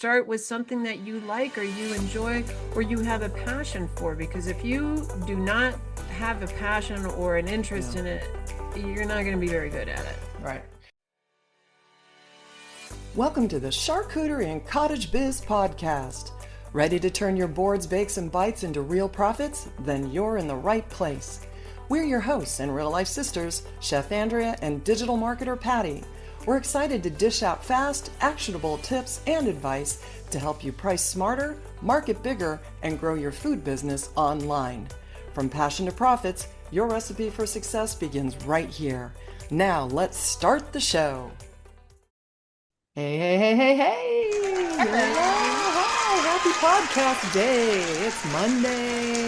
start with something that you like or you enjoy or you have a passion for, because if you do not have a passion or an interest in it, you're not going to be very good at it. Right. Welcome to the Charcuterie and Cottage Biz podcast. Ready to turn your boards, bakes, and bites into real profits? Then you're in the right place. We're your hosts and real-life sisters, Chef Andrea and digital marketer Patty. We're excited to dish out fast, actionable tips and advice to help you price smarter, market bigger, and grow your food business online. From passion to profits, your recipe for success begins right here. Now let's start the show. Hey, hey, hey, hey, hey! Hi, happy podcast day. It's Monday.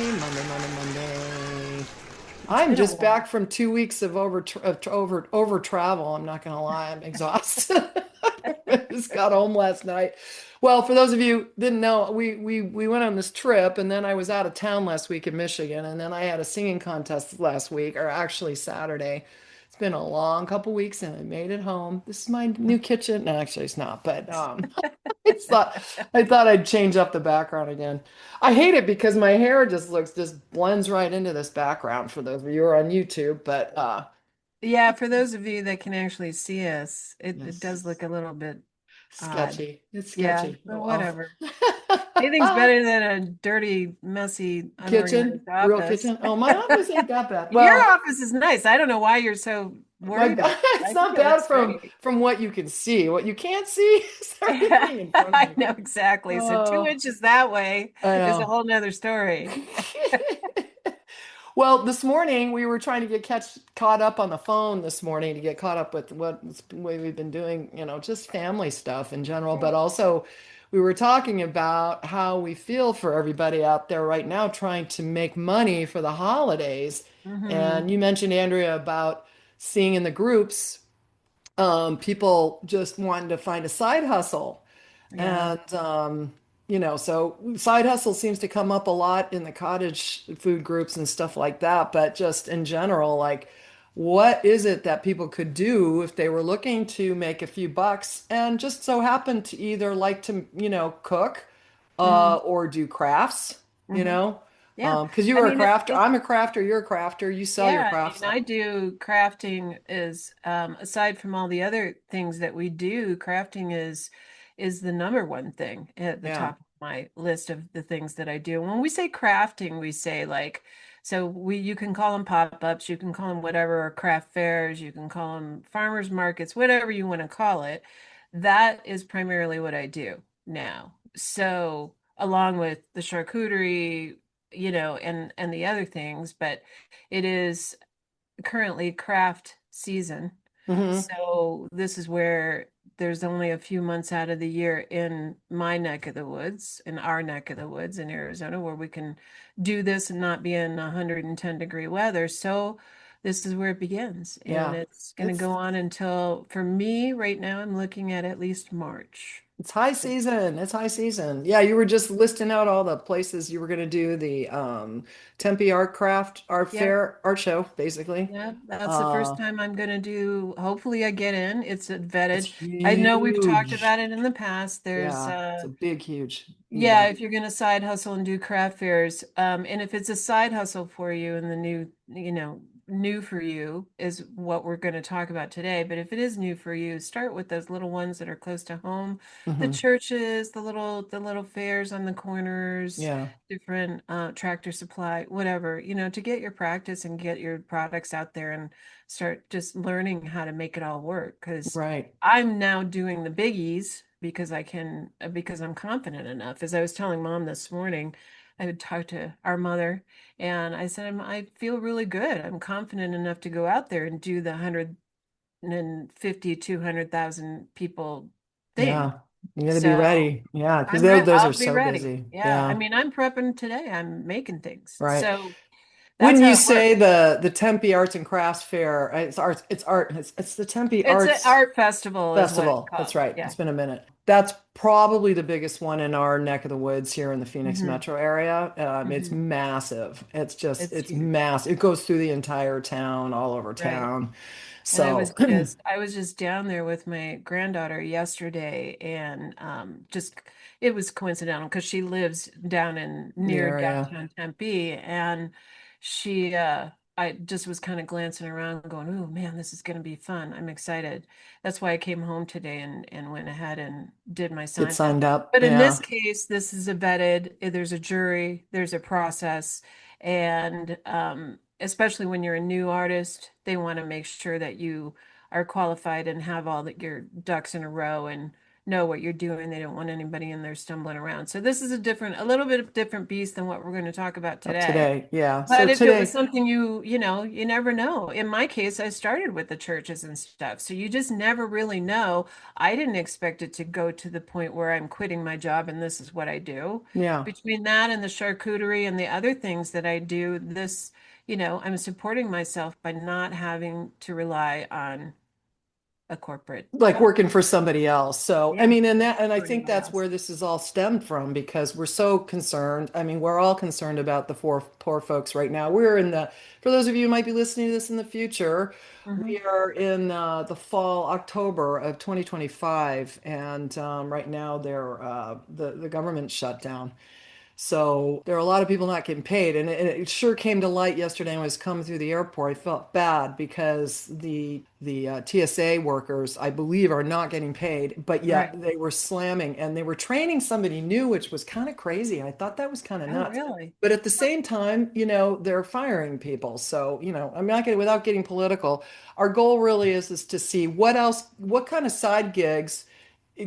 I'm just back from 2 weeks of over travel. I'm not gonna lie, I'm exhausted. I just got home last night. Well, for those of you who didn't know, we went on this trip, and then I was out of town last week in Michigan, and then I had a singing contest last week, or actually Saturday. It's been a long couple weeks, and I made it home. This is my new kitchen. No, actually, it's not, but I thought I'd change up the background again. I hate it because my hair just blends right into this background for those of you who are on YouTube. But Yeah, for those of you that can actually see us, it does yes, look a little bit odd. sketchy. It's Yeah, sketchy. but Oh well. whatever. Anything's better than a dirty, messy, Kitchen, unorganized real office. kitchen. Oh, my office ain't that bad. Your Well, office is nice. I don't know why you're so my worried about it. it's I think not it bad looks great. from what you can see. What you can't see is everything in front of I me. know exactly. So two Oh, inches that way I is a know. whole nother story. Well, this morning we were trying to get caught up on the phone this morning to get caught up with what way we've been doing, just family stuff in general, but also we were talking about how we feel for everybody out there right now trying to make money for the holidays. Hmm. And you mentioned, Andrea, about seeing in the groups, people just wanting to find a side hustle. Yeah. And, so side hustle seems to come up a lot in the cottage food groups and stuff like that. But just in general, like, what is it that people could do if they were looking to make a few bucks and just so happen to either like to, cook, Hmm. or do crafts, you Hmm. know? Yeah. Because you I are a mean, crafter. I'm a crafter. You're a crafter. You sell your yeah, I crafts. mean, I do crafting is aside from all the other things that we do, crafting is the number one thing at the Yeah. top of my list of the things that I do. When we say crafting, we say like, so we you can call them pop-ups, you can call them whatever, or craft fairs, you can call them farmers markets, whatever you want to call it. That is primarily what I do now. So along with the charcuterie, and the other things, but it is currently craft season. Hmm. So this is where there's only a few months out of the year in my neck of the woods, in our neck of the woods in Arizona, where we can do this and not be in 110-degree weather. So this is where it begins. And Yeah. it's going to It's go on until, for me right now, I'm looking at least March. It's high So, season. It's high season. Yeah, you were just listing out all the places you were going to do the Tempe Art yeah. Fair, art show, basically. Yeah, that's the first Uh, time I'm going to do. Hopefully, I get in. It's it's vetted. I know we've talked huge. about it in the past. There's, Yeah, it's a big, huge yeah, event. if you're going to side hustle and do craft fairs, and if it's a side hustle for you and the new for you is what we're going to talk about today. But if it is new for you, start with those little ones that are close to home, the Hmm. churches, the little fairs on the corners, Yeah, different Tractor Supply, whatever, to get your practice and get your products out there and start just learning how to make it all work. Because right. I'm now doing the biggies because I'm confident enough. As I was telling mom this morning, I would talk to our mother and I said, I feel really good. I'm confident enough to go out there and do the 150, 200,000 people thing. Yeah, you got to be So ready. Yeah, because I'm ready. those are I'll be so ready. busy. Yeah. I Yeah, mean, I'm prepping today. I'm making things. right. So that's Wouldn't you how it say works. the Tempe Arts and Crafts Fair? It's the Tempe It's an Arts art festival is what it's Festival. That's called. right. Yeah. It's been a minute. That's probably the biggest one in our neck of the woods here in the Phoenix Hmm. metro area. It's Hmm. massive. It's It's huge. massive. It goes through the entire town, all over Right. town. And So, I was just down there with my granddaughter yesterday, and just it was coincidental because she lives down in the near area. downtown Tempe, and she I just was kind of glancing around going, "Oh man, this is going to be fun. I'm excited." That's why I came home today and went ahead and did my Get sign up. signed up. But in this Yeah. case, this is a vetted, there's a jury, there's a process. And especially when you're a new artist, they want to make sure that you are qualified and have all that your ducks in a row and know what you're doing. They don't want anybody in there stumbling around. So this is a little bit of different beast than what we're going to talk about Up today. today. Yeah. So But if it was today, something you never know. In my case, I started with the churches and stuff. So you just never really know. I didn't expect it to go to the point where I'm quitting my job and this is what I do. yeah. Between that and the charcuterie and the other things that I do, I'm supporting myself by not having to rely on a corporate Like job. working for somebody else. So, I Yeah, mean, and I for think anybody that's else. where this is all stemmed from because we're so concerned. I mean, we're all concerned about the poor folks right now. For those of you who might be listening to this in the future, we Hmm. are in the fall, October of 2025, and right now the government shut down. So there are a lot of people not getting paid, and it sure came to light yesterday when I was coming through the airport. I felt bad because the TSA workers, I believe, are not getting paid, but yet Right. they were slamming and they were training somebody new, which was kind of crazy. I thought that was kind of Oh, nuts. really? But at the same time, they're firing people. So, I'm not getting without getting political. Our goal really is to see what kind of side gigs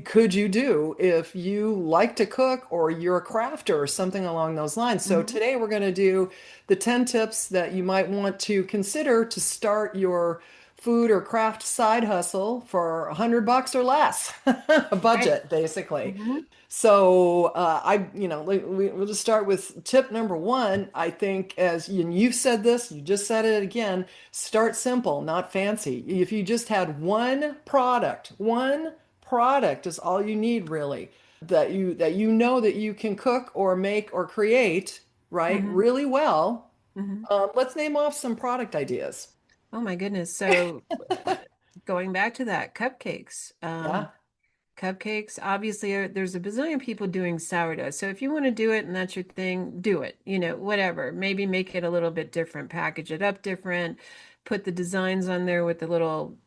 could you do if you like to cook or you're a crafter or something along those lines. So Hmm. today we're going to do the 10 tips that you might want to consider to start your food or craft side hustle for 100 bucks or less, a Right. budget basically. Hmm. So we'll just start with tip number one. I think and you've said this, you just said it again, start simple, not fancy. If you just had one product is all you need really, that you know that you can cook or make or create, right, Hmm. really well. Hmm. Let's name off some product ideas. Oh my goodness. So going back to that, cupcakes. Yeah. Cupcakes, obviously, there's a bazillion people doing sourdough. So if you want to do it and that's your thing, do it. Whatever. Maybe make it a little bit different, package it up different, put the designs on there with the little,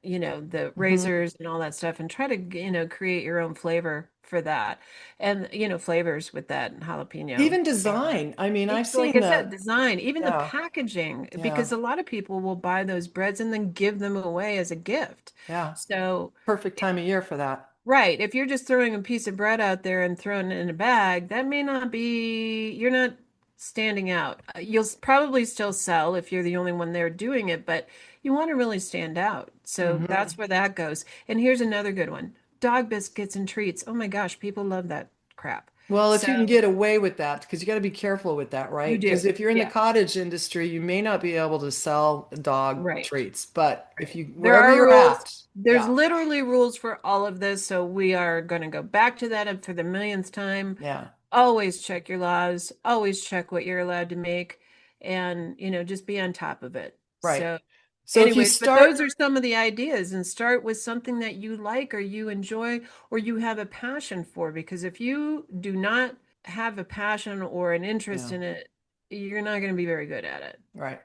the Mhm. razors and all that stuff, and try to, create your own flavor for that. And, flavors with that and jalapeno. Even And design. I mean, I've like seen I said, the, design, even the yeah, packaging, yeah, because a lot of people will buy those breads and then give them away as a gift. yeah. So, Perfect time of year for that. right. If you're just throwing a piece of bread out there and throwing it in a bag, that may not be, you're not standing out. You'll probably still sell if you're the only one there doing it, but you want to really stand out. So that's Hmm. where that goes. And here's another good one. Dog biscuits and treats. Oh my gosh, people love that crap. Well, if So you can get away with that, because you got to be careful with that, you right? Because do. if you're in the Yeah. cottage industry, you may not be able to sell dog Right. treats. But if Right. you, There wherever are you're rules. at, There's yeah, literally rules for all of this. So we are going to go back to that for the millionth time. yeah, Always check your laws, always check what you're allowed to make, and just be on top of it. right. So, So if you anyways, but start, those are some of the ideas, and start with something that you like or you enjoy or you have a passion for, because if you do not have a passion or an interest yeah. in it, you're not going to be very good at it, Right.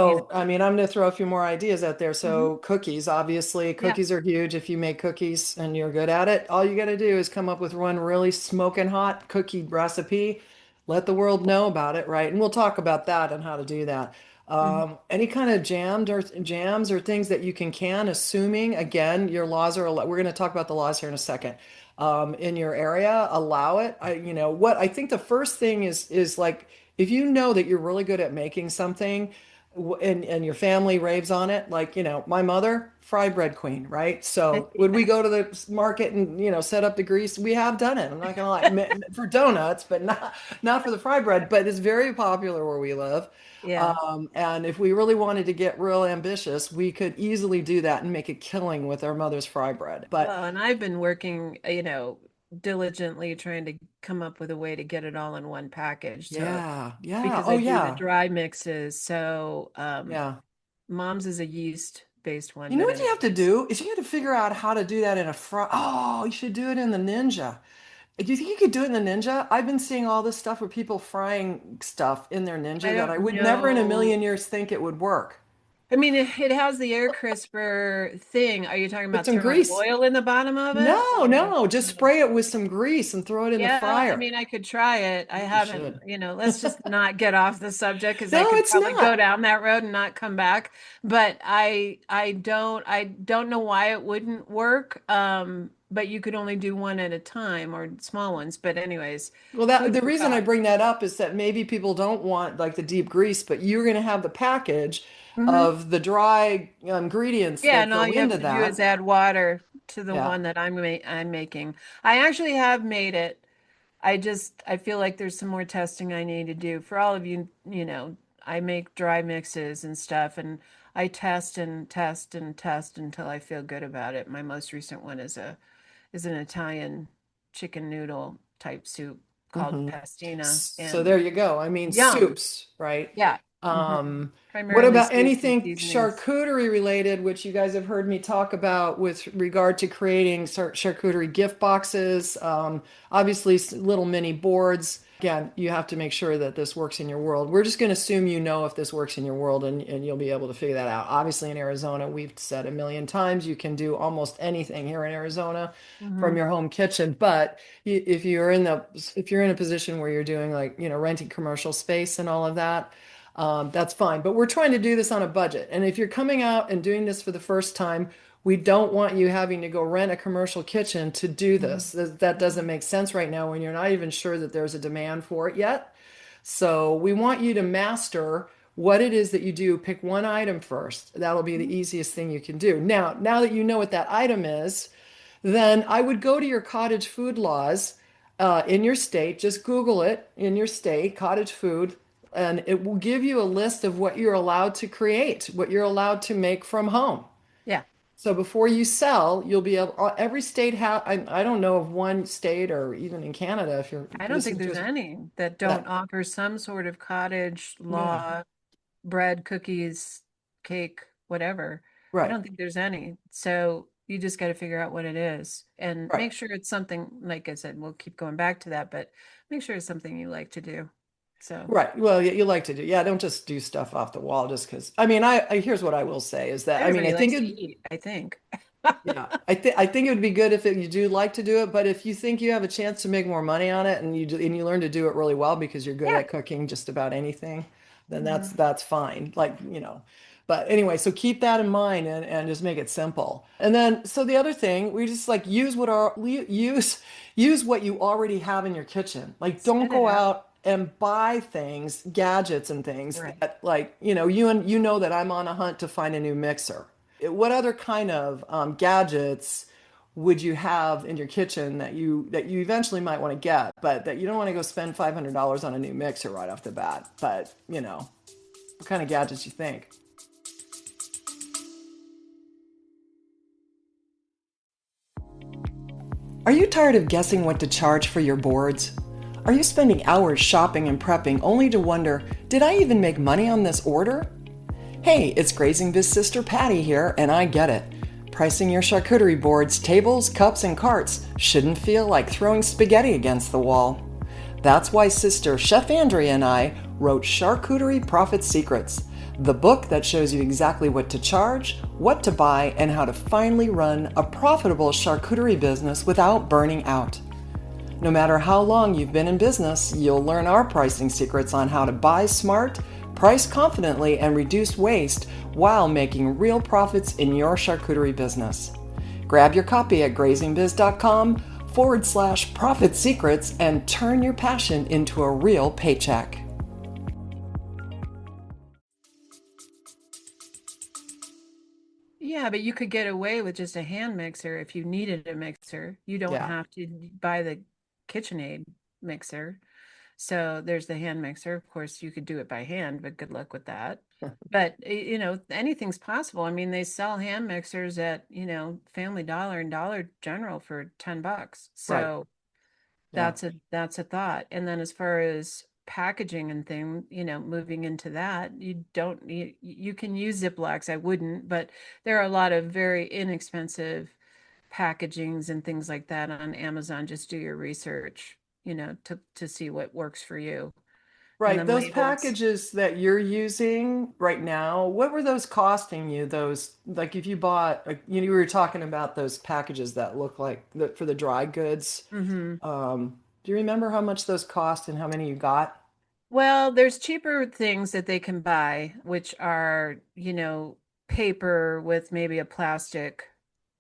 you know. So, I mean, I'm going to throw a few more ideas out there. Hmm. So, cookies, obviously, Yeah. cookies are huge. If you make cookies and you're good at it, all you got to do is come up with one really smoking hot cookie recipe, let the world know about it, right? And we'll talk about that and how to do that. Hmm. Any kind of jams or things that you can, assuming again your laws are. We're going to talk about the laws here in a second. In your area, allow it. What I think the first thing is like if you know that you're really good at making something and your family raves on it, like, my mother, fry bread queen, right? So would we Yeah. go to the market and, set up the grease? We have done it. I'm not gonna lie, for donuts, but not for the fry bread, but it's very popular where we live. Yeah. And if we really wanted to get real ambitious, we could easily do that and make a killing with our mother's fry bread. But Well, and I've been working, diligently trying to come up with a way to get it all in one package. So, yeah, yeah, because oh I do the yeah, dry mixes. So, yeah, mom's is a yeast based one, You know but what you have to anyways. do is you have to figure out how to do that in a fry. Oh, you should do it in the Ninja. Do you think you could do it in the Ninja? I've been seeing all this stuff with people frying stuff in their I Ninja that I don't would never in a know. million years think it would work. I mean, it has the air crisper thing. Are you talking Put about some throwing grease. oil in the bottom of it, No, or? no, just spray it with some grease and throw it in the Yeah, I fryer. mean, I could try it. I I think you haven't, should. let's just not get off the subject because I No, could it's probably go not. down that road and not come back. But I don't know why it wouldn't work. But you could only do one at a time or small ones. But anyways, Well, that food the for reason I thought. bring that up is that maybe people don't want like the deep grease, but you're going to have the package Hmm. of the dry ingredients Yeah, that and all go you have into to do is that. add water to the Yeah. one that I'm making. I actually have made it. I feel like there's some more testing I need to do. For all of you, I make dry mixes and stuff, and I test and test and test until I feel good about it. My most recent one is an Italian chicken noodle type soup called hmm pastina, So there and you go. I mean, yum. soups, right? Yeah. Hmm. What Primarily about soups and anything seasonings. charcuterie related, which you guys have heard me talk about with regard to creating charcuterie gift boxes? Obviously, little mini boards. Again, you have to make sure that this works in your world. We're just going to assume you know if this works in your world and you'll be able to figure that out. Obviously, in Arizona, we've said a million times you can do almost anything here in Arizona from Hmm. your home kitchen. But if you're in a position where you're doing like, renting commercial space and all of that, that's fine. But we're trying to do this on a budget. And if you're coming out and doing this for the first time, we don't want you having to go rent a commercial kitchen to do Hmm. this. That doesn't make sense right now when you're not even sure that there's a demand for it yet. So we want you to master what it is that you do. Pick one item first. That'll be the easiest thing you can do. Now that you know what that item is, then I would go to your cottage food laws in your state. Just Google it in your state, cottage food, and it will give you a list of what you're allowed to create, what you're allowed to make from home. Yeah. So before you sell, you'll be able, every state have, I don't know of one state or even in Canada, if you're I don't think listening to there's us, any that don't that, offer some sort of cottage yeah, law bread, cookies, cake, whatever. I right, don't think there's any. So you just got to figure out what it is and right. make sure it's something, like I said, we'll keep going back to that, but make sure it's something you like to do. So Right. Well, you like to do, yeah, don't just do stuff off the wall just because. I mean, here's what I will say is that, I mean, I everybody think likes to it, eat, I think. yeah, I think it would be good if you do like to do it, but if you think you have a chance to make more money on it and you learn to do it really well because you're good Yeah. at cooking just about anything, then that's Mhm. that's fine. Like. But anyway, so keep that in mind and just make it simple. And then so the other thing, we just like use what you already have in your kitchen. Like don't Spit it go out. out and buy things, gadgets and things Right. that like, you know that I'm on a hunt to find a new mixer. What other kind of gadgets would you have in your kitchen that you eventually might want to get, but that you don't want to go spend $500 on a new mixer right off the bat? But what kind of gadgets you think? Are you tired of guessing what to charge for your boards? Are you spending hours shopping and prepping only to wonder, did I even make money on this order? Hey, it's Grazing Biz Sister Patty here, and I get it. Pricing your charcuterie boards, tables, cups, and carts shouldn't feel like throwing spaghetti against the wall. That's why Sister Chef Andrea and I wrote Charcuterie Profit Secrets, the book that shows you exactly what to charge, what to buy, and how to finally run a profitable charcuterie business without burning out. No matter how long you've been in business, you'll learn our pricing secrets on how to buy smart, price confidently, and reduce waste while making real profits in your charcuterie business. Grab your copy at grazingbiz.com/profit secrets and turn your passion into a real paycheck. Yeah, but you could get away with just a hand mixer if you needed a mixer. You don't Yeah. have to buy the KitchenAid mixer. So there's the hand mixer. Of course, you could do it by hand, but good luck with that. But anything's possible. I mean, they sell hand mixers at, Family Dollar and Dollar General for $10. Right. So Yeah. that's a thought. And then as far as packaging and thing, moving into that, you can use Ziplocs. I wouldn't, but there are a lot of very inexpensive packagings and things like that on Amazon. Just do your research, to see what works for you. And Right. then Those labels. packages that you're using right now, what were those costing you? Those, like if you bought, you were talking about those packages that look like for the dry goods. Hmm. Do you remember how much those cost and how many you got? Well, there's cheaper things that they can buy, which are, paper with maybe a plastic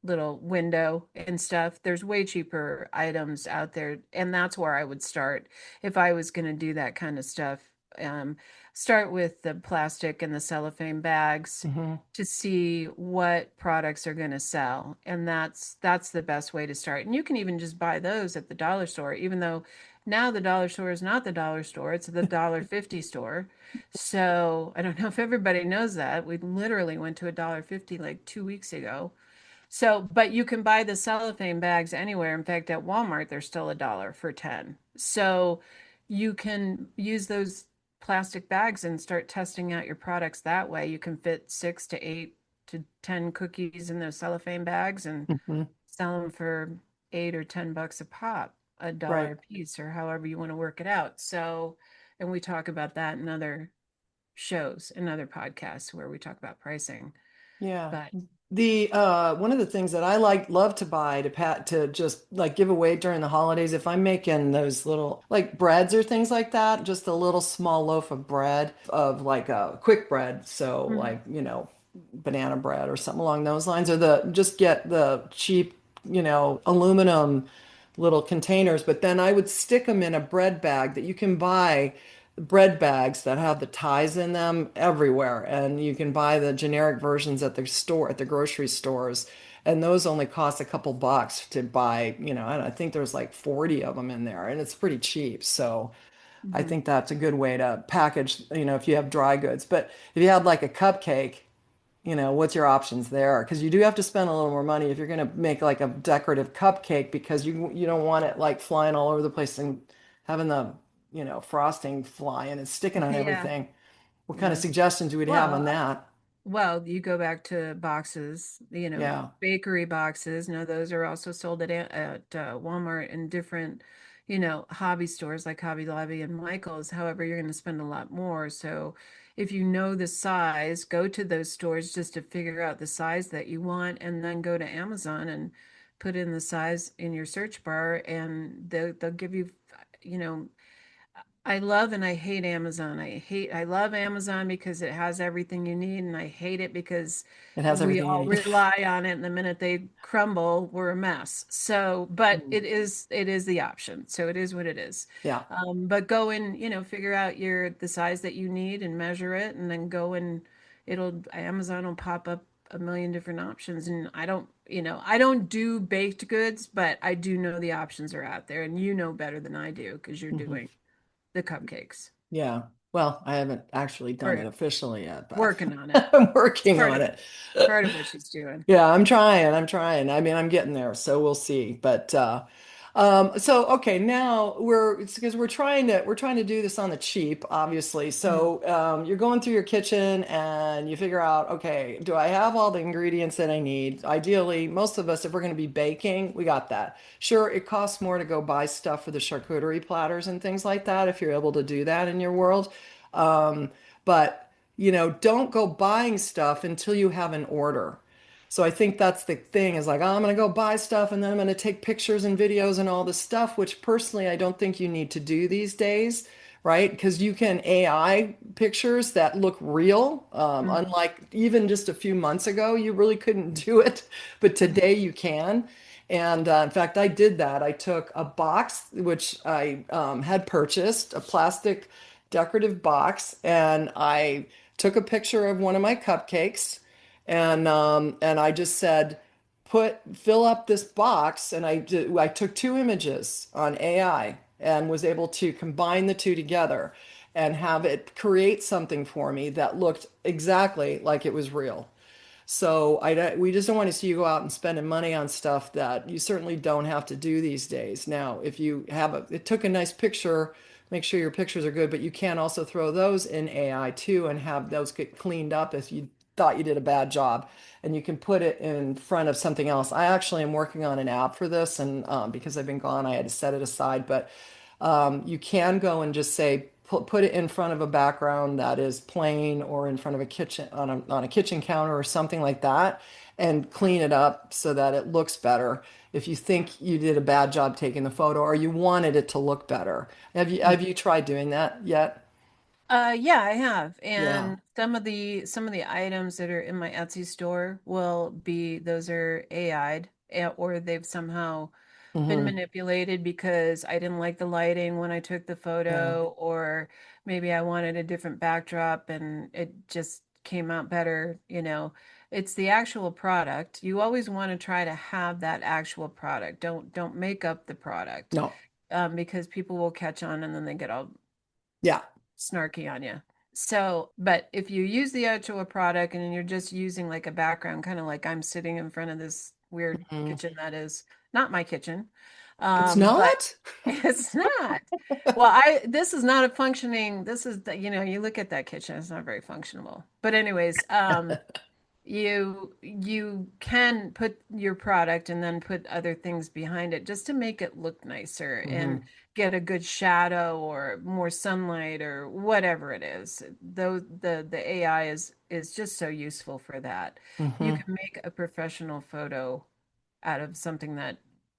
little window and stuff. There's way cheaper items out there, and that's where I would start if I was going to do that kind of stuff. Um, Start with the plastic and the cellophane bags Hmm. to see what products are going to sell, and that's the best way to start. And you can even just buy those at the dollar store, even though now the dollar store is not the dollar store, it's the $1.50 store. So I don't know if everybody knows that. We literally went to $1.50 like 2 weeks ago. So, but you can buy the cellophane bags anywhere. In fact, at Walmart, they're still $1 for 10. So you can use those plastic bags and start testing out your products that way. You can fit 6 to 8 to 10 cookies in those cellophane bags and Hmm. sell them for $8 or $10 a pop, a dollar Right. a piece, or however you want to work it out. So, and we talk about that in other shows and other podcasts where we talk about pricing. Yeah. But The one of the things that I love to buy to just like give away during the holidays, if I'm making those little like breads or things like that, just a little small loaf of bread of like a quick bread, so mhm. like, banana bread or something along those lines, or the just get the cheap, aluminum little containers, but then I would stick them in a bread bag that you can buy bread bags that have the ties in them everywhere. And you can buy the generic versions at the store, at the grocery stores. And those only cost a couple bucks to buy, I think there's like 40 of them in there and it's pretty cheap. So I Mhm. think that's a good way to package, if you have dry goods. But if you had like a cupcake, what's your options there? Because you do have to spend a little more money if you're going to make like a decorative cupcake because you don't want it like flying all over the place and having the, frosting flying and sticking on Yeah, everything. What kind of yeah. suggestions would you have on Well, that? well, you go back to boxes, Yeah. bakery boxes. No, those are also sold at Walmart and different, hobby stores like Hobby Lobby and Michael's. However, you're going to spend a lot more. So if you know the size, go to those stores just to figure out the size that you want, and then go to Amazon and put in the size in your search bar, and they'll give you, you know, I love and I hate Amazon. I love Amazon because it has everything you need, and I hate it because It has we everything you all need. rely on it, and the minute they crumble, we're a mess. So, but Mm. it is the option. So it is what it is. Yeah. But go and, figure out the size that you need and measure it, and then go and Amazon will pop up a million different options. And I don't do baked goods, but I do know the options are out there, and you know better than I do because you're Hmm. doing the cupcakes, Yeah. Well, I haven't actually done it or officially yet, but working on it. I'm It's working part on of it. part of what she's doing. Yeah, I'm trying. I'm trying. I mean, I'm getting there, so we'll see. But so okay, now it's because we're trying to do this on the cheap, obviously. Mhm. So you're going through your kitchen and you figure out, okay, do I have all the ingredients that I need? Ideally, most of us, if we're going to be baking, we got that. Sure, it costs more to go buy stuff for the charcuterie platters and things like that if you're able to do that in your world. Um, but don't go buying stuff until you have an order. So I think that's the thing is like, oh, I'm going to go buy stuff and then I'm going to take pictures and videos and all this stuff, which personally I don't think you need to do these days, right? Because you can AI pictures that look real. Mhm. Unlike even just a few months ago, you really couldn't do it, but today you can. And in fact, I did that. I took a box, which I had purchased, a plastic decorative box, and I took a picture of one of my cupcakes and I just said, fill up this box, and I took two images on AI and was able to combine the two together and have it create something for me that looked exactly like it was real. So we just don't want to see you go out and spending money on stuff that you certainly don't have to do these days. Now, if you have it took a nice picture, make sure your pictures are good, but you can also throw those in AI too and have those get cleaned up if you thought you did a bad job. And you can put it in front of something else. I actually am working on an app for this, and because I've been gone, I had to set it aside. But you can go and just say, put it in front of a background that is plain or in front of a kitchen on a kitchen counter or something like that and clean it up so that it looks better. If you think you did a bad job taking the photo or you wanted it to look better. Have you tried doing that yet? Yeah, I have. Yeah. And some of the items that are in my Etsy store will be those are AI'd or they've somehow been Hmm. manipulated because I didn't like the lighting when I took the Yeah. photo, or maybe I wanted a different backdrop and it just came out better, you know. It's the actual product. You always want to try to have that actual product. Don't make up the product, No. because people will catch on and then they get all Yeah. snarky on you. So, but if you use the actual product and you're just using like a background, kind of like I'm sitting in front of this weird Mhm. kitchen that is not my kitchen, It's but not? it's not. Well, this is not a functioning. This is the, you look at that kitchen, it's not very functional. But anyways, you can put your product and then put other things behind it just to make it look nicer and Hmm. get a good shadow or more sunlight or whatever it is. Though the AI is just so useful for that. You Hmm. can make a professional photo out of something that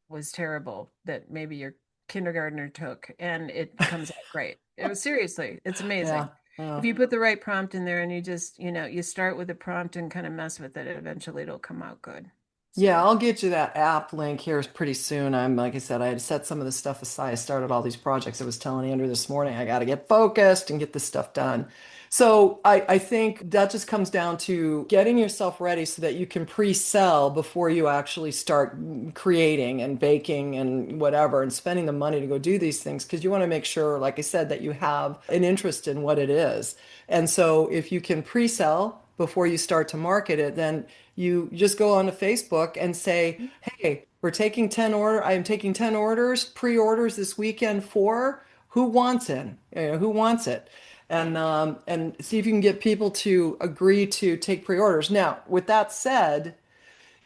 was terrible that maybe your kindergartner took and it comes out great. It was seriously, it's amazing. Yeah. Yeah. If you put the right prompt in there and you just, you start with a prompt and kind of mess with it, eventually it'll come out good. Yeah, So, I'll get you that app link here pretty soon. Like I said, I had set some of this stuff aside. I started all these projects. I was telling Andrew this morning, I got to get focused and get this stuff done. So I think that just comes down to getting yourself ready so that you can pre-sell before you actually start creating and baking and whatever and spending the money to go do these things because you want to make sure, like I said, that you have an interest in what it is. And so if you can pre-sell before you start to market it, then you just go onto Facebook and say, "Hey, I'm taking 10 orders, pre-orders this weekend for who wants it? Who wants it?" And see if you can get people to agree to take pre-orders. Now, with that said,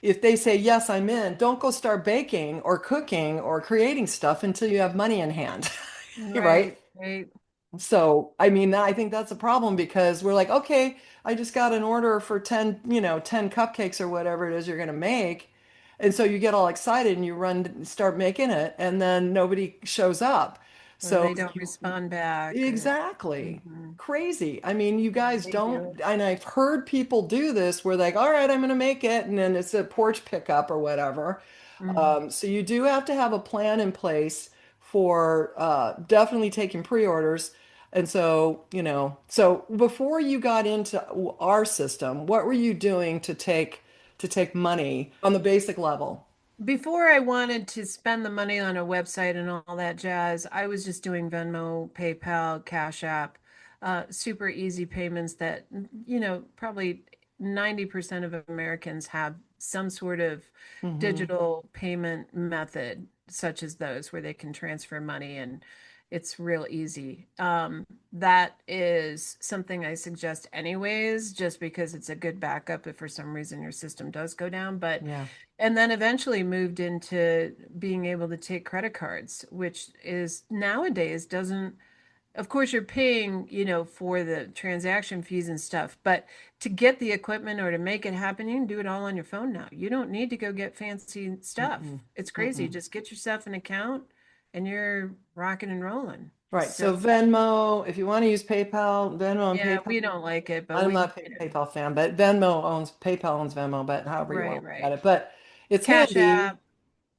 if they say, "Yes, I'm in," don't go start baking or cooking or creating stuff until you have money in hand. right, Right? right. So, I mean, I think that's a problem because we're like, okay, I just got an order for 10, 10 cupcakes or whatever it is you're going to make. And so you get all excited and you run, start making it, and then nobody shows up. Or So they don't respond back or exactly. mhm. Crazy. I mean, you Yeah, guys they don't, do. and I've heard people do this where like, all right, I'm going to make it, and then it's a porch pickup or whatever. Mhm. So you do have to have a plan in place for definitely taking pre-orders. And so, so before you got into our system, what were you doing to take money on the basic level? Before I wanted to spend the money on a website and all that jazz, I was just doing Venmo, PayPal, Cash App, super easy payments that, probably 90% of Americans have some sort of Hmm. digital payment method, such as those where they can transfer money and it's real easy. That is something I suggest anyways, just because it's a good backup if for some reason your system does go down. But Yeah. and then eventually moved into being able to take credit cards, which is nowadays doesn't, of course, you're paying, for the transaction fees and stuff, but to get the equipment or to make it happen, you can do it all on your phone now. You don't need to go get fancy stuff. Mm-mm. It's crazy. Mm-mm. Just get yourself an account and you're rocking and rolling. Right. So, So Venmo, if you want to use PayPal, Venmo and yeah, PayPal. we don't like it, but I'm we, not a PayPal fan, but PayPal owns Venmo, but however you want right, to look at right. it. But it's Cash handy. App.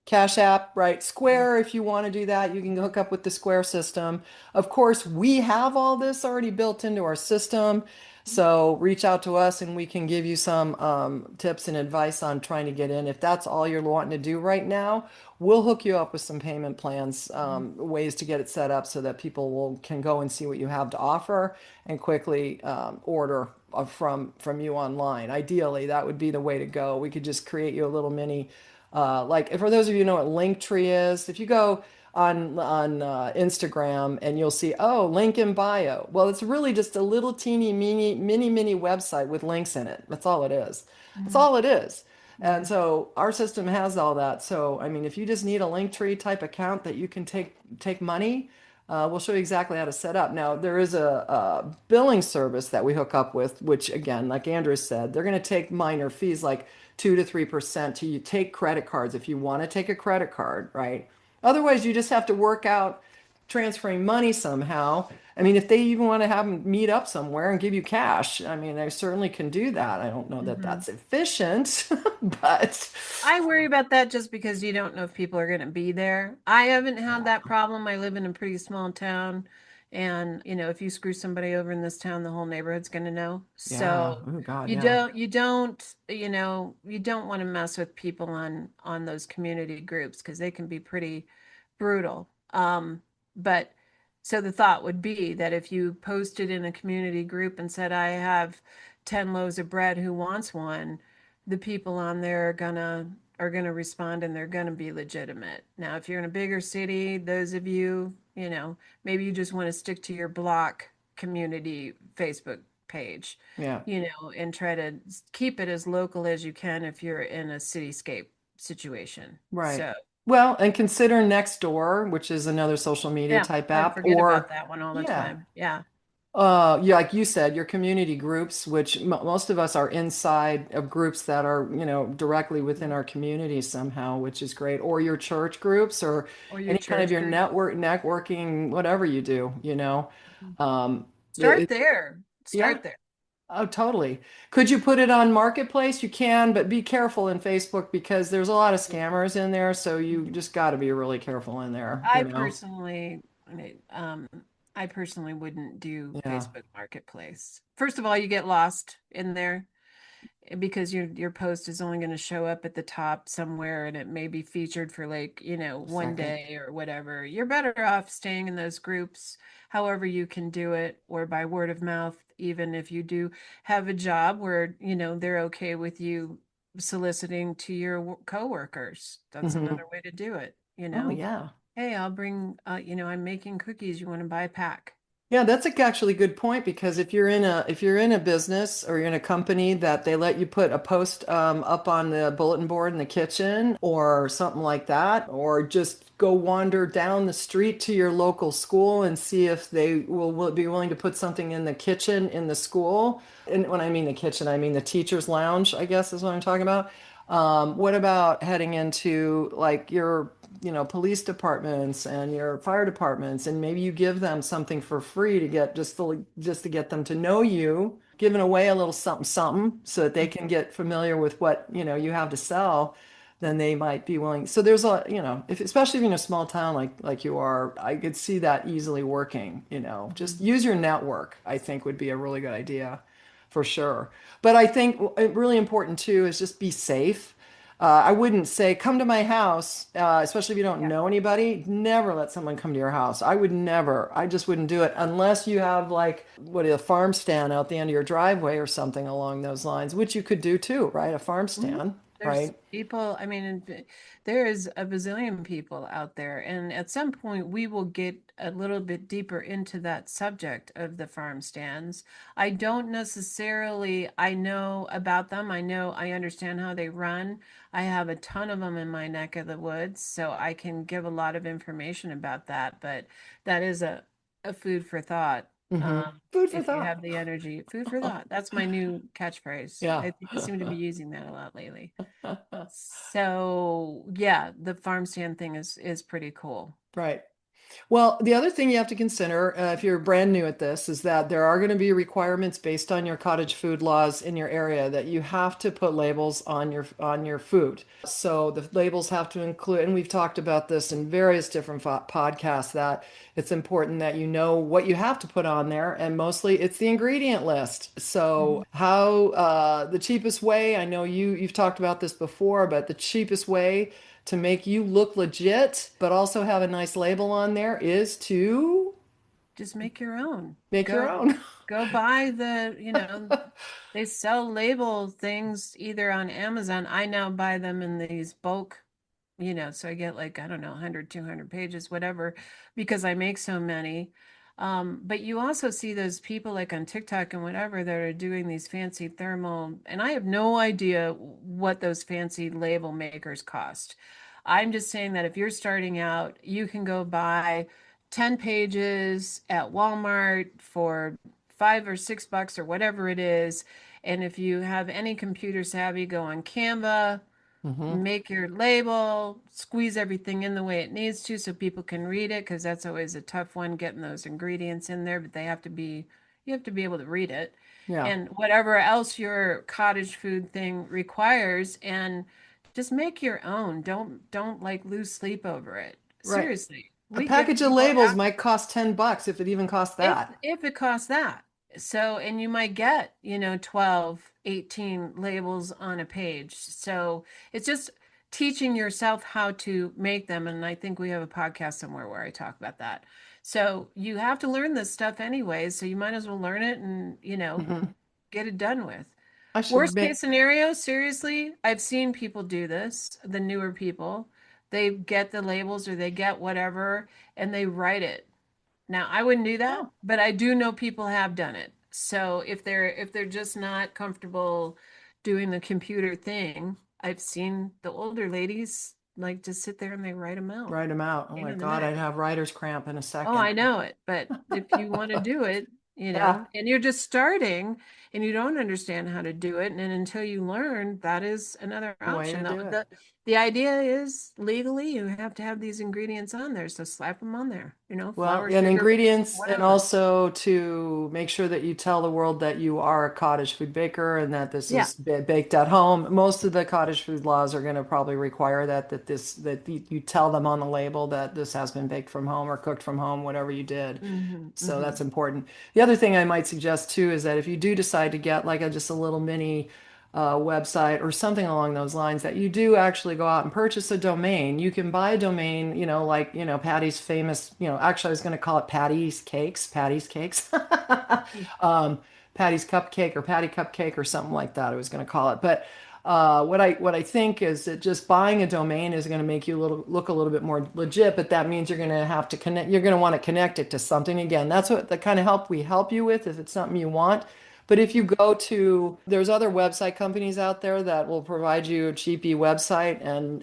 Cash App, right? Square, if you want to do that, you can hook up with the Square system. Of course, we have all this already built into our system. So reach out to us and we can give you some tips and advice on trying to get in. If that's all you're wanting to do right now, we'll hook you up with some payment plans, ways to get it set up so that people can go and see what you have to offer and quickly order from you online. Ideally, that would be the way to go. We could just create you a little mini like for those of you who know what Linktree is, if you go on Instagram and you'll see, oh, link in bio. Well, it's really just a little teeny mini website with links in it. That's all it is. That's Mhm. all it is. And Yeah. so our system has all that. So I mean, if you just need a Linktree type account that you can take money, we'll show you exactly how to set up. Now, there is a billing service that we hook up with, which again, like Andrew said, they're going to take minor fees like 2 to 3% to you take credit cards if you want to take a credit card, right? Otherwise, you just have to work out transferring money somehow. I mean, if they even want to have them meet up somewhere and give you cash, I mean, I certainly can do that. I don't know that Mhm. that's efficient, but I worry about that just because you don't know if people are going to be there. I haven't had yeah, that problem. I live in a pretty small town, and if you screw somebody over in this town, the whole neighborhood's going to know. yeah. So Oh God, you yeah. don't, you don't, you don't want to mess with people on those community groups because they can be pretty brutal. But so the thought would be that if you posted in a community group and said, "I have 10 loaves of bread, who wants one?" the people on there are gonna respond and they're gonna be legitimate. Now, if you're in a bigger city, those of you, maybe you just want to stick to your block community Facebook page, Yeah. and try to keep it as local as you can if you're in a cityscape situation. Right. So, Well, and consider Nextdoor, which is another social media yeah, type I app, forget about or that one all the yeah, time. Yeah. yeah, like you said, your community groups, which most of us are inside of groups that are, directly within our community somehow, which is great, or your church groups, or Or your any kind of church your group. networking, whatever you do. Um, Start there. yeah. Start there. Oh, totally. Could you put it on Marketplace? You can, but be careful in Facebook because there's a lot of scammers in there, so you just got to be really careful in there. I personally, I personally wouldn't do Yeah. Facebook Marketplace. First of all, you get lost in there because your post is only going to show up at the top somewhere and it may be featured for like, A one second. day or whatever. You're better off staying in those groups however you can do it or by word of mouth, even if you do have a job where, they're okay with you soliciting to your coworkers. That's Hmm. another way to do it, you Oh, know. yeah. Hey, I'll bring, I'm making cookies. You want to buy a pack? Yeah, that's actually a good point because if you're in a business or you're in a company that they let you put a post up on the bulletin board in the kitchen or something like that, or just go wander down the street to your local school and see if they will be willing to put something in the kitchen in the school. And when I mean the kitchen, I mean the teacher's lounge, I guess is what I'm talking about. What about heading into like your police departments and your fire departments, and maybe you give them something for free to get just to get them to know you, giving away a little something something so that they can get familiar with what you have to sell, then they might be willing. So there's if especially if you're in a small town like you are, I could see that easily working. Just Mhm. use your network, I think would be a really good idea for sure. But I think really important too is just be safe. I wouldn't say come to my house, especially if you don't Yeah. know anybody. Never let someone come to your house. I would never. I just wouldn't do it unless you have like a farm stand out the end of your driveway or something along those lines, which you could do too, right? A farm Mhm. stand, There's right? people, I mean, there is a bazillion people out there, and at some point we will get a little bit deeper into that subject of the farm stands. I don't necessarily, I know about them. I understand how they run. I have a ton of them in my neck of the woods, so I can give a lot of information about that, but that is a food for thought. Hmm. Um, Food for if you thought. have the energy, food for thought. That's my new catchphrase. Yeah. I seem to be using that a lot lately. So yeah, the farm stand thing is pretty cool. Right. Well, the other thing you have to consider, if you're brand new at this, is that there are going to be requirements based on your cottage food laws in your area that you have to put labels on your food. So the labels have to include, and we've talked about this in various different podcasts, that it's important that you know what you have to put on there, and mostly it's the ingredient list. So Mhm. how the cheapest way, I know you've talked about this before, but the cheapest way to make you look legit, but also have a nice label on there is to Just make your own. make your Go own. go buy they sell label things either on Amazon. I now buy them in these bulk, so I get like, I don't know, 100, 200 pages, whatever, because I make so many. But you also see those people like on TikTok and whatever that are doing these fancy thermal, and I have no idea what those fancy label makers cost. I'm just saying that if you're starting out, you can go buy 10 pages at Walmart for $5 or $6 or whatever it is. And if you have any computer savvy, go on Canva, Hmm. make your label, squeeze everything in the way it needs to so people can read it, because that's always a tough one getting those ingredients in there, but you have to be able to read it. Yeah, And whatever else your cottage food thing requires, and just make your own. Don't like lose sleep over it. right. Seriously. A We get package of people labels might cost $10 if it even costs that. if it costs that. So, and you might get, 12, 18 labels on a page. So it's just teaching yourself how to make them. And I think we have a podcast somewhere where I talk about that. So you have to learn this stuff anyways. So you might as well learn it and, Hmm. get it done with. I should Worst case make, scenario, seriously, I've seen people do this, the newer people. They get the labels or they get whatever and they write it. Now, I wouldn't do that, oh, but I do know people have done it. So if they're just not comfortable doing the computer thing, I've seen the older ladies like just sit there and they write them out. write them out. Oh Pain my in the God, I'd neck. have writer's cramp in a Oh, second. I know it. But if you want to do it, Yeah, and you're just starting and you don't understand how to do it, and then until you learn, that is another the way option. to Though do it. the idea is legally you have to have these ingredients on there. So slap them on there, Well, flour, and sugar, ingredients, and whatever. also to make sure that you tell the world that you are a cottage food baker and that this Yeah. is baked at home. Most of the cottage food laws are going to probably require that you tell them on the label that this has been baked from home or cooked from home, whatever you did. Hmm. So Hmm. that's important. The other thing I might suggest too is that if you do decide to get like just a little mini website or something along those lines, that you do actually go out and purchase a domain. You can buy a domain, like, Patty's famous, actually I was going to call it Patty's Cakes, um, Patty's Cupcake or Patty Cupcake or something like that. I was going to call it. But what I think is that just buying a domain is going to make you look a little bit more legit, but that means you're going to have to connect. You're going to want to connect it to something. Again, that's what the kind of help we help you with if it's something you want. But if you go to, there's other website companies out there that will provide you a cheapy website, and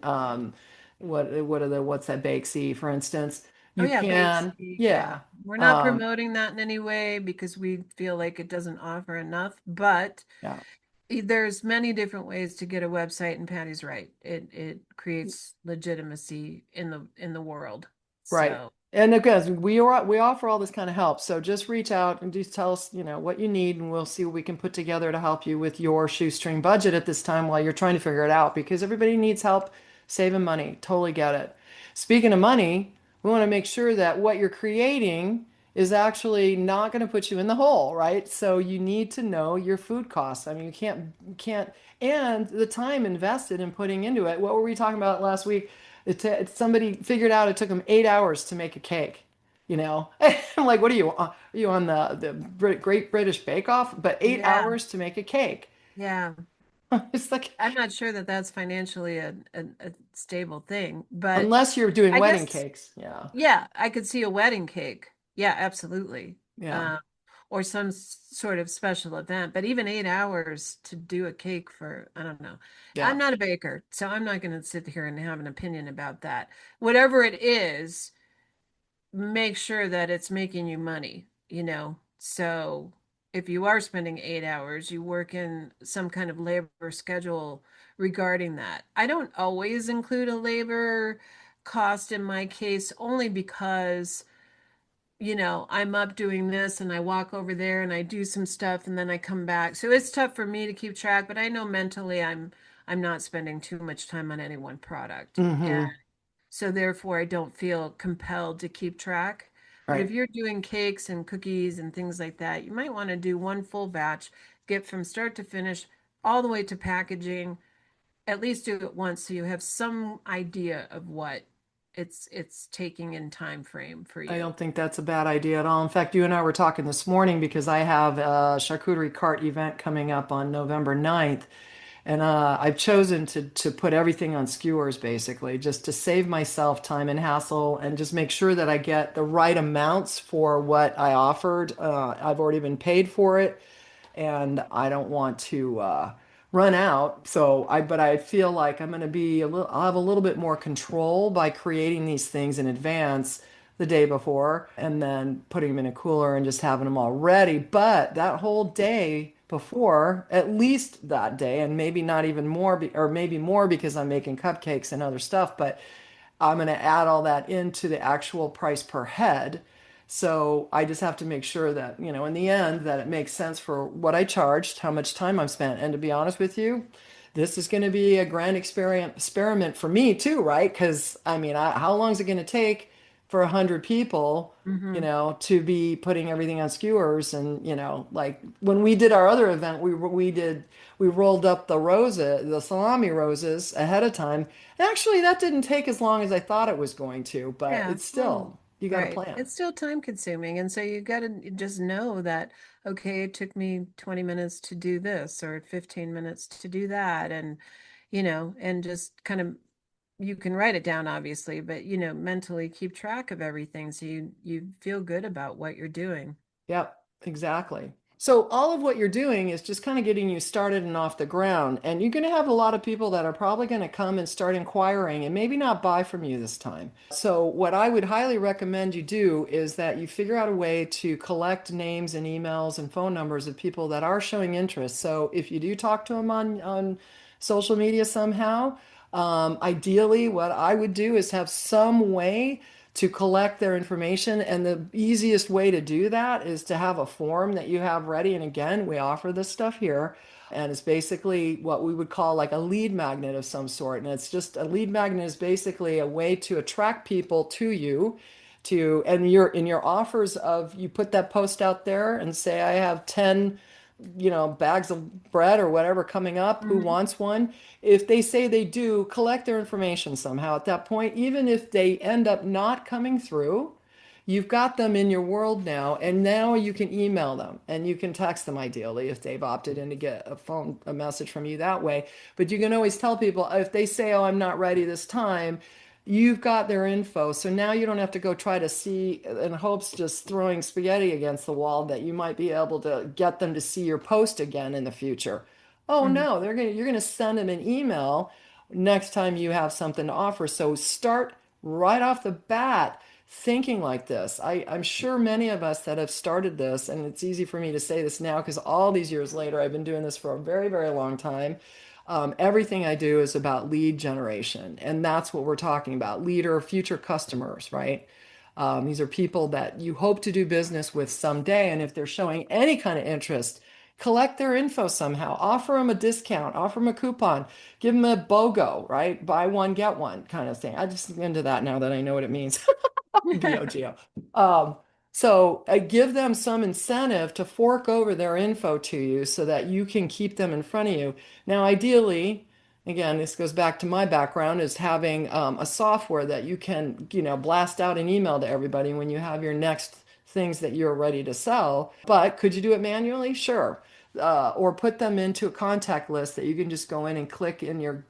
what's that, Bakesy, for instance. Oh You yeah, can, Bakespeak. Yeah. yeah, We're not um, promoting that in any way because we feel like it doesn't offer enough, but yeah. there's many different ways to get a website, and Patty's right. It creates legitimacy in the world. Right. So, And again, we offer all this kind of help. So just reach out and just tell us, what you need, and we'll see what we can put together to help you with your shoestring budget at this time while you're trying to figure it out, because everybody needs help saving money. Totally get it. Speaking of money, we want to make sure that what you're creating is actually not going to put you in the hole, right? So you need to know your food costs. I mean, you can't, and the time invested in putting into it. What were we talking about last week? Somebody figured out it took them 8 hours to make a cake. I'm like, what are you on the Great British Bake Off? But eight yeah. hours to make a cake. Yeah. It's like, I'm not sure that that's financially a stable thing, but unless you're doing I wedding guess, cakes. Yeah. yeah, I could see a wedding cake. Yeah, absolutely. Yeah. Uh, or some sort of special event, but even 8 hours to do a cake for, I don't know. I'm Yeah. not a baker, so I'm not going to sit here and have an opinion about that. Whatever it is, make sure that it's making you money. So if you are spending 8 hours, you work in some kind of labor schedule regarding that. I don't always include a labor cost in my case only because, I'm up doing this and I walk over there and I do some stuff and then I come back. So it's tough for me to keep track, but I know mentally I'm not spending too much time on any one product. And Mm-hmm. so therefore I don't feel compelled to keep track. But if Right. you're doing cakes and cookies and things like that, you might want to do one full batch, get from start to finish all the way to packaging. At least do it once so you have some idea of what it's taking in time frame for I you. don't think that's a bad idea at all. In fact, you and I were talking this morning because I have a charcuterie cart event coming up on November 9th. And I've chosen to put everything on skewers basically, just to save myself time and hassle and just make sure that I get the right amounts for what I offered. I've already been paid for it and I don't want to run out. But I feel like I'm going to be I'll have a little bit more control by creating these things in advance the day before and then putting them in a cooler and just having them all ready. But that whole day before, at least that day, and maybe not even more, or maybe more because I'm making cupcakes and other stuff, but I'm going to add all that into the actual price per head. So I just have to make sure that, in the end, that it makes sense for what I charged, how much time I've spent. And to be honest with you, this is going to be a grand experiment for me too, right? Because I mean, how long is it going to take for 100 people, Hmm. to be putting everything on skewers? And like when we did our other event, we rolled up the salami roses ahead of time. Actually, that didn't take as long as I thought it was going to, but Yeah, it's well, still, you got to right. plan. It's still time consuming. And so you got to just know that, okay, it took me 20 minutes to do this or 15 minutes to do that. And just kind of, you can write it down, obviously, but, mentally keep track of everything so you feel good about what you're doing. Yep, exactly. So all of what you're doing is just kind of getting you started and off the ground. And you're going to have a lot of people that are probably going to come and start inquiring and maybe not buy from you this time. So what I would highly recommend you do is that you figure out a way to collect names and emails and phone numbers of people that are showing interest. So if you do talk to them on social media somehow, ideally what I would do is have some way to collect their information. And the easiest way to do that is to have a form that you have ready. And again, we offer this stuff here. And it's basically what we would call like a lead magnet of some sort. And it's just a lead magnet is basically a way to attract people to you and your offers of you put that post out there and say, I have 10 bags of bread or whatever coming up. Who Hmm. wants one? If they say they do, collect their information somehow at that point. Even if they end up not coming through, you've got them in your world now, and now you can email them and you can text them ideally if they've opted in to get a message from you that way. But you can always tell people if they say, "Oh, I'm not ready this time," you've got their info. So now you don't have to go try to see in hopes just throwing spaghetti against the wall that you might be able to get them to see your post again in the future. Oh Hmm. no, you're gonna send them an email next time you have something to offer. So start right off the bat thinking like this. I'm sure many of us that have started this, and it's easy for me to say this now because all these years later, I've been doing this for a very, very long time. Everything I do is about lead generation, and that's what we're talking about, leader, future customers, right? These are people that you hope to do business with someday, and if they're showing any kind of interest, collect their info somehow, offer them a discount, offer them a coupon, give them a BOGO, right? Buy one, get one kind of thing. I just into that now that I know what it means. BOGO. Um, so give them some incentive to fork over their info to you so that you can keep them in front of you. Now, ideally, again, this goes back to my background, is having a software that you can, blast out an email to everybody when you have your next things that you're ready to sell. But could you do it manually? Sure. Or put them into a contact list that you can just go in and click in your,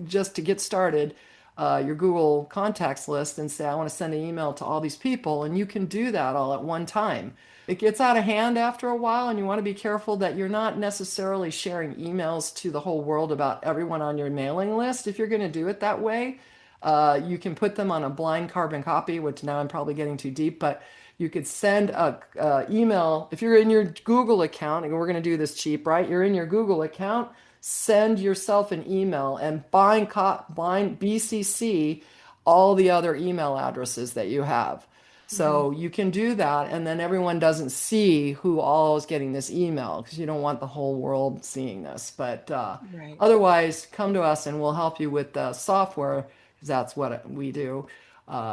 just to get started, your Google contacts list and say, I want to send an email to all these people. And you can do that all at one time. It gets out of hand after a while, and you want to be careful that you're not necessarily sharing emails to the whole world about everyone on your mailing list. If you're going to do it that way, you can put them on a blind carbon copy, which now I'm probably getting too deep, but you could send a email if you're in your Google account, and we're going to do this cheap, right? You're in your Google account, send yourself an email and bind BCC all the other email addresses that you have. Hmm. So you can do that, and then everyone doesn't see who all is getting this email because you don't want the whole world seeing this. But Right. otherwise, come to us and we'll help you with the software because that's what we do.